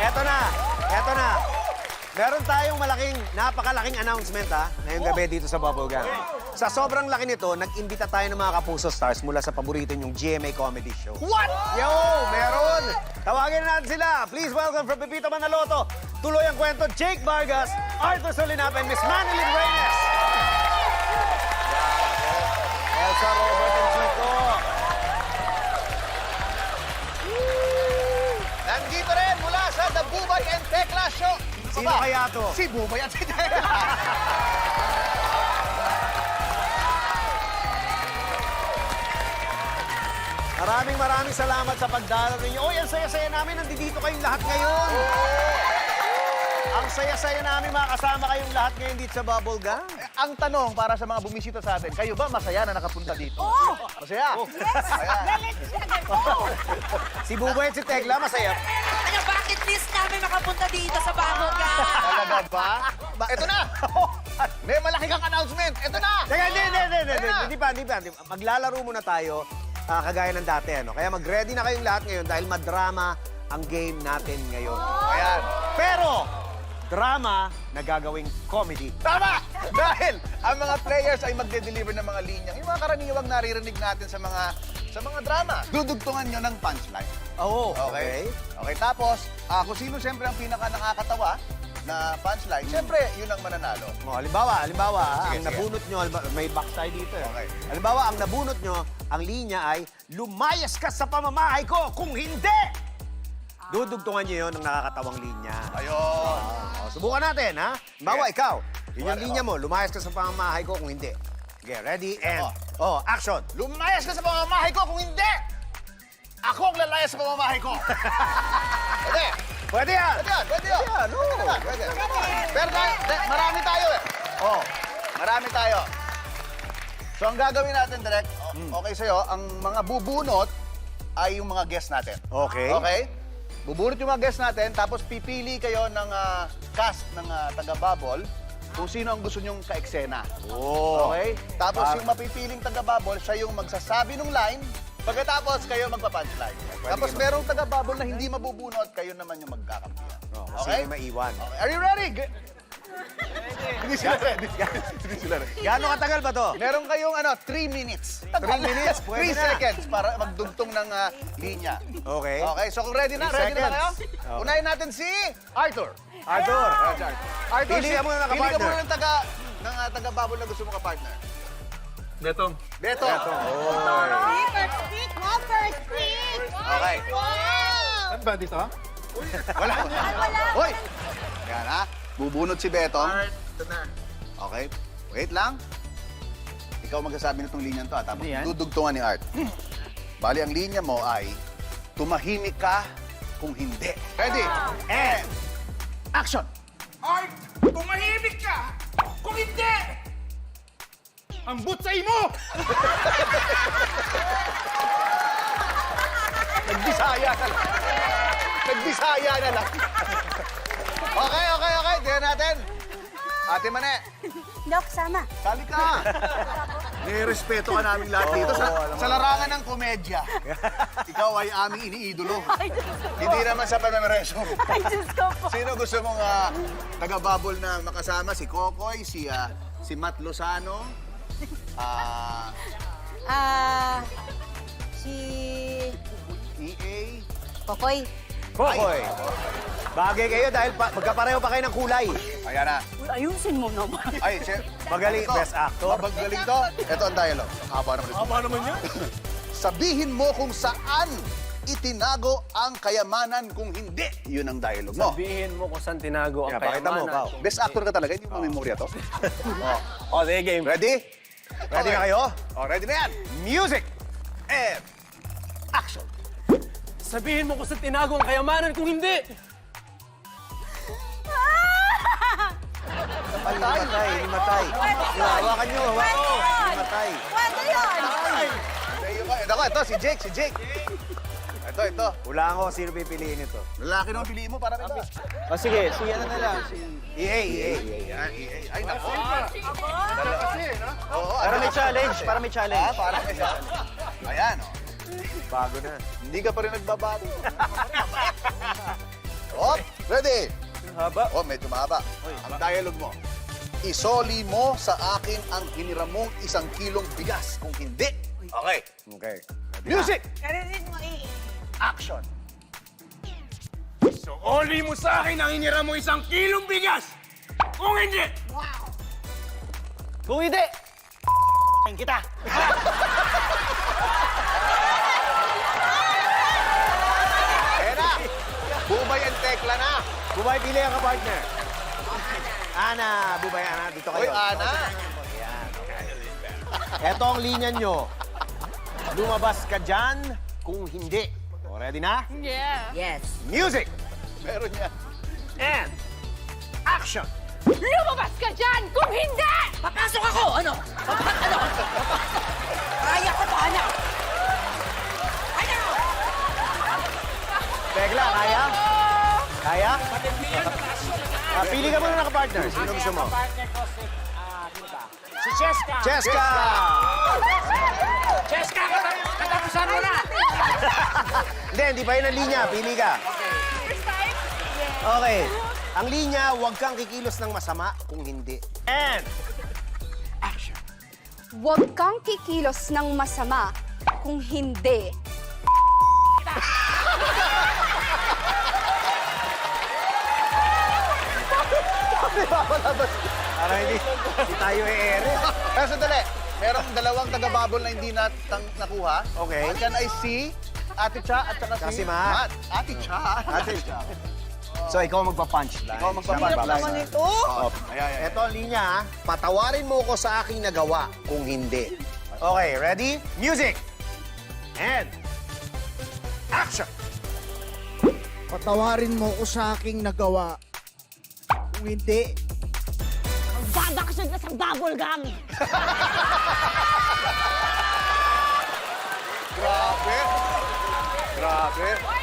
Eto na. Eto na. Meron tayong napakalaking announcement ngayong gabi dito sa Bubblegum. Sa sobrang laki nito, nag-imbita tayo ng mga Kapuso Stars mula sa paborito niyong GMA Comedy Show. What? Yo, meron! Tawagin na natin sila. Please welcome from Pepito Manaloto, tuloy ang kwento, Jake Vargas, Arthur Solinap, and Miss Manilyn Reyes. Elsa, Robert, and Chico. Nandito rin mula sa The Bubay and Tekla Show. Sino kaya to? Si Bubay at si Tekla. Maraming salamat sa pagdalo ninyo. Oy, ang saya-saya namin. Nandito kayong lahat ngayon. Ang saya-saya namin makasama kayong lahat ngayon dito sa Bubblegum. Ang tanong para sa mga bumisita sa atin, kayo ba masaya na nakapunta dito? Oo! Masaya? Yes! Ayan. Galit siya, galit. Si Bubay at si Tekla, masaya. Ano, bucket list namin makapunta dito sa Bubblegum. Talaga ba? Ito na! May malaki kang announcement! Ito na! Teka, hindi Ayan. pa. Maglalaro muna tayo kagaya ng dati. Kaya mag-ready na kayong lahat ngayon dahil madrama ang game natin ngayon. Ayan. Pero, drama na gagawing comedy. Tama! Dahil ang mga players ay magde-deliver ng mga linyang, yung mga karaniwang naririnig natin sa mga drama. Dudugtungan nyo ng punchline. Oo, Okay? Okay, tapos, kung sino siyempre ang pinaka-nakakatawa na punchline, siyempre, yun ang mananalo. Halimbawa, Sige, ang sige. nabunot nyo, may backside dito. Okay. Halimbawa, ang nabunot nyo, ang linya ay, lumayas ka sa pamamahay ko kung hindi! Dudugtungan nyo yun ng nakakatawang linya. Ayun. Subukan natin, ha? Halimbawa, Sige. ikaw, yun yung Wala, linya mo, lumayas ka sa pamamahay ko kung hindi. Sige, ready, and, action! Lumayas ka sa pamamahay ko kung hindi! Ako ang lalayas sa pamamahay ko! Pwede! Pwede yan! Pwede yan! Pwede yan! Pwede. Pero marami tayo eh. Marami tayo. So ang gagawin natin, Direk, okay sa'yo, ang mga bubunot ay yung mga guests natin. Okay. Okay? Bubunot yung mga guests natin, tapos pipili kayo ng cast ng taga-bubble kung sino ang gusto nyong ka-eksena. Oh. Okay? Tapos yung mapipiling taga-bubble, siya yung magsasabi ng line, pagkatapos kayo magpa-punchline. Tapos merong taga-bubble na hindi mabubunot, kayo naman yung magkakampihan. Kasi may maiwan. Okay. Are you ready? Hindi sila ready. Hindi sila ready. Gaano katagal ba to? Meron kayong 3 minutes. 3 minutes? 3 Pwede na. seconds para magdugtong ng linya. Okay. Okay, so kung ready na 3 kayo? seconds. Okay. Unahin natin si Arthur. Arthur! Arthur, Pili ka muna ng pili ka kapartner. muna ng taga-babol na gusto mo ka-partner. Betong. Beto. First pick, no? First pick! Okay. Wow! Ano ba dito? Wala. Wala. Hoy! Yan ha. Bubunot si Betong. Ito na. Okay. Wait lang. Ikaw magsasabi nitong linya to, tapos Ano yan? dudugtungan ni Art. Bali, ang linya mo ay tumahimik ka kung hindi. Ready? And action! Art! Tumahimik ka! Kung hindi! Ang butsay mo! Nagbisaya na lang. Nagbisaya na lang. Okay. Tingnan natin. Ate Mane, Hindi ako kasama. sali ka. Nirespeto ka namin lahat dito sa larangan ng komedya. Ikaw ay aming iniidolo. Ay, Diyos ko. Hindi naman sa panamereso. Ay, Diyos ko po. Sino gusto mong taga-bubble na makasama? Si Kokoy, si Matt Lozano, Si... EA. Kokoy. Kokoy! Bagay kayo dahil magkapareho pa kayo ng kulay. Ayan na. Uy, ayusin mo naman. Ay, Magaling, best actor. Magaling to. Ito ang dialogue. Haba naman ito. Haba naman yan. Sabihin mo kung saan itinago ang kayamanan kung hindi. Yun ang dialogue mo. Sabihin mo kung saan tinago ang Pakita mo, kayamanan. Pao. Best actor ka talaga, hindi mo memorya to. O, sige, game. Ready? Ready na kayo? Ready na yan. Music! And action. Sabihin mo kung saan tinago ang kayamanan kung hindi. Himatay. Hawakan nyo, himatay. Pwede yun! Ito, si Jake. Ito. Wala ako sino pipiliin ito. Lalaki naman piliin mo para ito. O, sige ano na lang. EA. Ay, nako. Kasi, no? Oo, Para may challenge, para may challenge. Para may challenge. Ayan, Bago na. Hindi ka pa rin nagbabago. Hop! Haba. Oh, medyo mahaba. Ang dialogue mo. Isoli mo sa akin ang hiniram mong 1 kilong bigas. Kung hindi. Okay. Okay. Music! Karinig mo Action! So, oli mo sa akin ang hinira mo 1 kilong bigas. Kung hindi, Wow. Kung hindi, kita. Ayan na! Bubay and Tekla na! Bubay, pili ang ka-partner. Ana, Bubay, Ana, dito kayo. Uy, Ana! Eto ang linya nyo. Lumabas ka dyan kung hindi. O, ready na? Yes. Music! Meron yan. And action! Lumabas ka dyan kung hindi! Papasok ako! Ano? Kaya ko to, ano? Ano? Tekla, kaya? Kaya? Pili ka muna ng ka-partner. Sino gusto mo? Si Cheska. Cheska! Cheska, katapusan mo na. Hindi pa yun ang linya. Pili ka. Okay. Ang linya, huwag kang kikilos ng masama kung hindi. And action! Huwag kang kikilos ng masama kung hindi. Para hindi tayo ere. Pero sandali, merong 2 taga-bubble na hindi nakuha. Okay. Can I see Ate Cha at saka Saka si si Matt. Ate Cha. Ate Cha. So, ikaw magpa-punch. Ikaw magpa-punch. Ito? Ito ang linya, ha? Patawarin mo ko sa aking nagawa kung hindi. Okay, ready? Music! And action! Patawarin mo ko sa aking nagawa. Kung hindi, Babaksod na sa bubble gum. Grabe. Grabe.